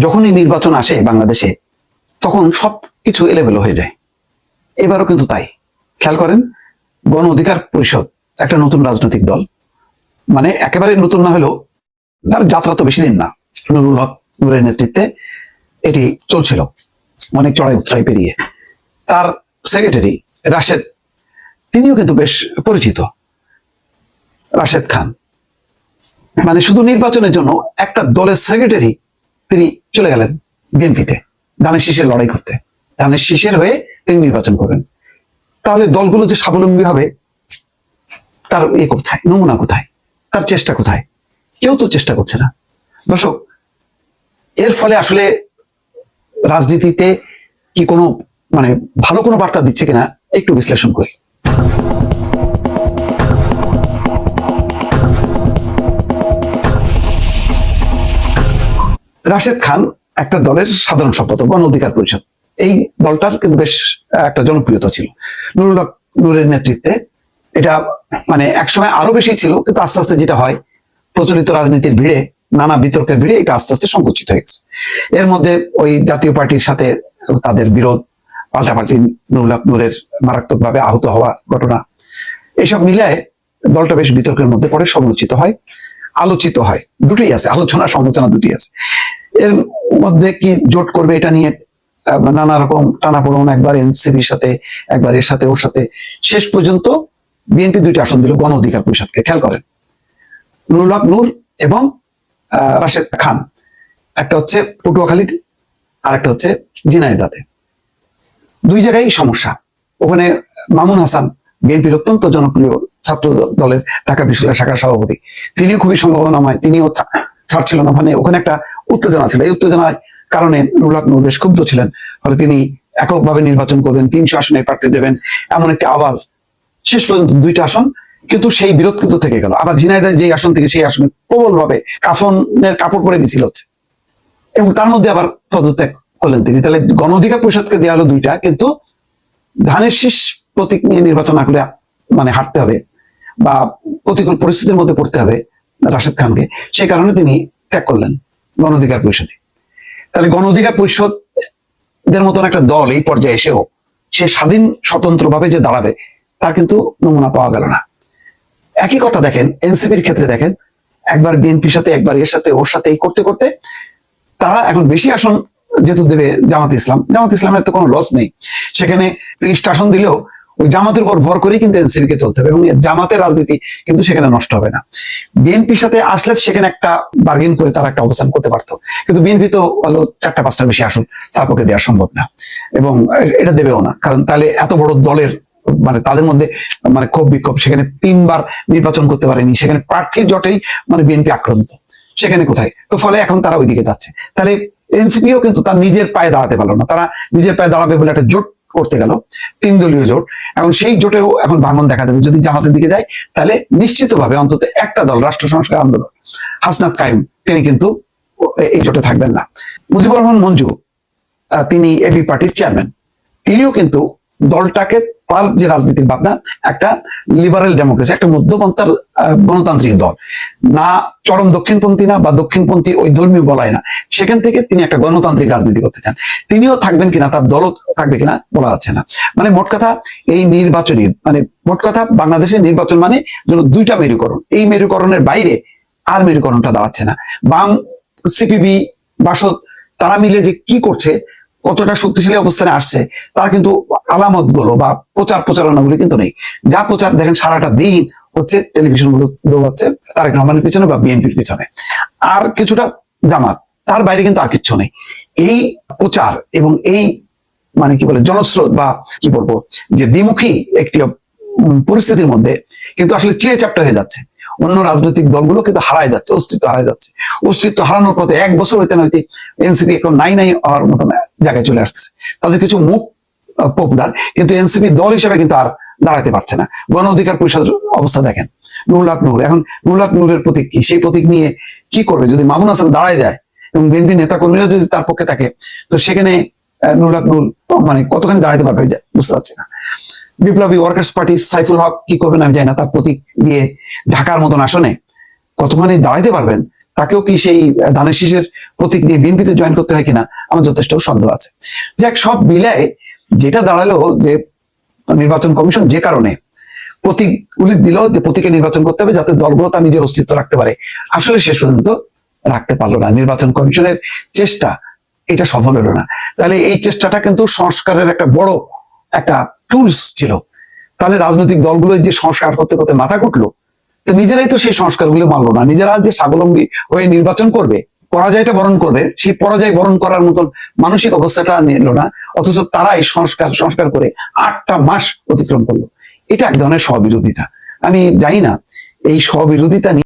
যখনই নির্বাচন আসে বাংলাদেশে তখন সবকিছু এলোমেলো হয়ে যায়। এবারও কিন্তু তাই। খেয়াল করেন, গণ অধিকার পরিষদ একটা নতুন রাজনৈতিক দল, মানে একেবারে নতুন না হলেও তার যাত্রা তো বেশি দিন না। নুরুল হক নূরের নেতৃত্বে এটি চলছিল অনেক চড়াই উতরাই পেরিয়ে। তার সেক্রেটারি রাশেদ, তিনিও কিন্তু বেশ পরিচিত। রাশেদ খান মানে শুধু নির্বাচনের জন্য একটা দলের সেক্রেটারি তিনি চলে গেলেন বিএনপিতে ধানের শীষের লড়াই করতে। ধানের শীষের হয়ে তিনি নির্বাচন করবেন। তাহলে দলগুলো যে স্বাবলম্বী হবে তার কোথায়, নমুনা কোথায়, তার চেষ্টা কোথায়? কেউ তো চেষ্টা করছে না। দর্শক, এর ফলে আসলে রাজনীতিতে কি কোনো মানে ভালো কোনো বার্তা দিচ্ছে কিনা একটু বিশ্লেষণ করি। রাশেদ খান একটা দলের সাধারণ সম্পাদক, গণ অধিকার পরিষদ। এই দলটার কিন্তু বেশ একটা জনপ্রিয়তা ছিল নুরুল হক নূরের নেতৃত্বে। এটা মানে একসময় আরো বেশি ছিল, কিন্তু আস্তে আস্তে যেটা হয় প্রচলিত রাজনীতির ভিড়ে, নানা বিতর্কের ভিড়ে এটা আস্তে আস্তে সংকুচিত হয়ে গেছে। এর মধ্যে ওই জাতীয় পার্টির সাথে তাদের বিরোধ, পাল্টাপাল্টি, নুরুল হক নূরের মারাত্মকভাবে আহত হওয়া ঘটনা, এসব মিলায় দলটা বেশ বিতর্কের মধ্যে পড়ে, সমালোচিত হয়, আলোচিত হয়। দুটোই আছে, আলোচনা সমালোচনা দুটোই আছে। এর মধ্যে কি জোট করবে এটা নিয়ে নানা রকম টানাপোড়েন, একবার এনসিপির সাথে, একবার এর সাথে, ওর সাথে। শেষ পর্যন্ত বিএনপি 2টি আসন দিল গণ অধিকার পরিষদকে। খেয়াল করেন, নুরুল হক নূর এবং রাশেদ খান, একটা হচ্ছে পটুয়াখালীতে আর একটা হচ্ছে ঝিনাইদহে। দুই জায়গায় সমস্যা। ওখানে মামুন হাসান, বিএনপির অত্যন্ত জনপ্রিয় ছাত্র দলের ঢাকা বিশ্ববিদ্যালয় শাখার সভাপতি, তিনিও খুবই সম্ভাবনাময়, তিনিও ছাড়ছিল না। ওখানে একটা উত্তেজনা ছিল। এই উত্তেজনার কারণে নুরুল হক নূর বেশ ক্ষুব্ধ ছিলেন। ফলে তিনি এককভাবে নির্বাচন করবেন, 300 আসনে প্রার্থী দেবেন, এমন একটি আওয়াজ। শেষ পর্যন্ত 2টা আসন, কিন্তু সেই বিরোধ কিন্তু থেকে গেল। আবার ঝিনাইদহ যে আসন থেকে সেই আসনে প্রবলভাবে কাফনের কাপড় পরে মিছিল হচ্ছে, এবং তার মধ্যে আবার পদত্যাগ করলেন তিনি। তাহলে গণ অধিকার পরিষদকে দেওয়া হলো 2টা, কিন্তু ধানের শীষ প্রতীক নিয়ে নির্বাচন না করে মানে হাঁটতে হবে বা প্রতিকূল পরিস্থিতির মধ্যে পড়তে হবে রাশেদ খানকে, সেই কারণে তিনি ত্যাগ করলেন গণ অধিকার পরিষদে। তাহলে গণ অধিকার পরিষদের মতন একটা দল এই পর্যায়ে এসেও সে স্বাধীন স্বতন্ত্রভাবে যে দাঁড়াবে তার কিন্তু নমুনা পাওয়া গেল না। একই কথা দেখেন এনসিপির ক্ষেত্রে, দেখেন একবার বিএনপির সাথে, একবার এর সাথে, ওর সাথে, এই করতে করতে তারা এখন বেশি আসন যেহেতু দেবে জামাত ইসলাম, জামাত ইসলামের তো কোনো লস নেই। সেখানে 30টা আসন দিলেও ওই জামাতের উপর ভর করেই কিন্তু এনসিপি কে চলতে হবে, এবং জামাতের রাজনীতি কিন্তু সেখানে নষ্ট হবে না। বিএনপির সাথে আসলে সেখানে একটা বার্গেন করে তারা একটা অবস্থান করতে পারতো, কিন্তু বিএনপি তো হলো 4টা-5টার বেশি আসন তার পক্ষে দেওয়া সম্ভব না, এবং এটা দেবেও না। কারণ তাহলে এত বড় দলের মানে তাদের মধ্যে মানে ক্ষোভ বিক্ষোভ, সেখানে 3বার নির্বাচন করতে পারেনি, সেখানে প্রার্থীর জটেই মানে বিএনপি আক্রান্ত, সেখানে কোথায়? তো ফলে এখন তারা ওইদিকে যাচ্ছে। তাহলে এনসিপিও কিন্তু তার নিজের পায়ে দাঁড়াতে পারলো না। তারা নিজের পায়ে দাঁড়াবে বলে একটা জোট করতে গেল, 3 দলীয় জোট। এখন সেই জোটেও এখন ভাঙন দেখা দেবে। যদি জামাতের দিকে যায় তাহলে নিশ্চিতভাবে অন্তত একটা দল, রাষ্ট্র সংস্কার আন্দোলন, হাসনাত কাইম, তিনি কিন্তু এই জোটে থাকবেন না। মুজিবুর রহমান মঞ্জু, তিনি এবি পার্টির চেয়ারম্যান, তিনিও কিন্তু দলটাকে, তার যে রাজনীতির ভাবনা একটা লিবারেল ডেমোক্রেসি, একটা মধ্যপন্থার গণতান্ত্রিক দল, না চরম দক্ষিণপন্থী না বা দক্ষিণপন্থী ওই ধর্মীয় বলায় না, সেখান থেকে তিনি একটা গণতান্ত্রিক রাজনীতি করতে চান। তিনিও থাকবেন কিনা, তার দলও থাকবে কিনা বলা যাচ্ছে না। মানে মোট কথা এই নির্বাচনী, মানে মোট কথা বাংলাদেশের নির্বাচন মানে যেন 2টা মেরুকরণ, এই মেরুকরণের বাইরে আর মেরুকরণটা দাঁড়াচ্ছে না। বাম, সিপিবি, বাসদ, তারা মিলে যে কি করছে, কতটা শক্তিশালী অবস্থানে আসছে, তার কিন্তু আলামত গুলো বা প্রচারণা গুলো কিন্তু নেই। যা প্রচার দেখেন সারাটা দিন হচ্ছে টেলিভিশন গুলো দৌড়াচ্ছে তারেক রহমানের পিছনে বা বিএনপির পিছনে, আর কিছুটা জামাত, তার বাইরে কিন্তু আর কিচ্ছু নেই। এই প্রচার এবং এই মানে কি বলে জনস্রোত বা কি বলবো যে দ্বিমুখী একটি পরিস্থিতির মধ্যে কিন্তু আসলে চিড়ে চাপটা হয়ে যাচ্ছে। অন্য রাজনৈতিক দলগুলো কিন্তু হারায় যাচ্ছে, অস্তিত্ব হারায় যাচ্ছে। অস্তিত্ব হারানোর পথে 1 বছর হইতে না হইতে এনসিপি এখন নাই হওয়ার মতন জায়গায় চলে আসতেছে। তাদের কিছু মুখ পপুলার, কিন্তু এনসিপি দল হিসেবে কিন্তু আর দাঁড়াতে পারছে না। গণ অধিকার পরিষদের অবস্থা দেখেন, নুরুল হক নূর, এখন নুরুল হক নূরের প্রতীক কি, সেই প্রতীক নিয়ে কি করবে? যদি মামুন হাসান দাঁড়ায় যায় এবং বিএনপি নেতা কর্মীরা যদি তার পক্ষে থাকে, তো সেখানে নুরুল হক নূর মানে কতখানি দাঁড়াতে পারবে বুঝতে পারছি না। বিপ্লবী ওয়ার্কার্স পার্টি সাইফুল হক কি করবেন আমি জানি না, তার প্রতীক দিয়ে ঢাকার মতন আসনে কতখানি দাঁড়াইতে পারবেন তাকেও কি সেই ধানের শীষের প্রতীক নিয়ে বিএনপিতে জয়েন করতে হয় কিনা আমার যথেষ্ট সন্দেহ আছে। যাক, সব মিলায় যেটা দাঁড়ালো যে নির্বাচন কমিশন যে কারণে প্রতীক উল্লেখ দিল যে প্রতীকে নির্বাচন করতে হবে যাতে দলগুলো তার নিজের অস্তিত্ব রাখতে পারে, আসলে শেষ পর্যন্ত রাখতে পারলো না। নির্বাচন কমিশনের চেষ্টা এটা সফল হলো না। তাহলে এই চেষ্টাটা কিন্তু সংস্কারের একটা বড় একটা টুলস ছিল। তাহলে রাজনৈতিক দলগুলো যে সংস্কার করতে করতে মাথা কুটলো, তো নিজেরাই তো সেই সংস্কারগুলো মানলো না। নিজেরা যে স্বাবলম্বী হয়ে নির্বাচন করবে, পরাজয়টা বরণ করবে, সেই পরাজয় বরণ করার মতন মানসিক অবস্থাটা নিল না, অথচ তারা এই সংস্কার করে 8টা মাস অতিক্রম করলো। এটা এক ধরনের স্ববিরোধিতা। আমি জানি না এই স্ববিরোধিতা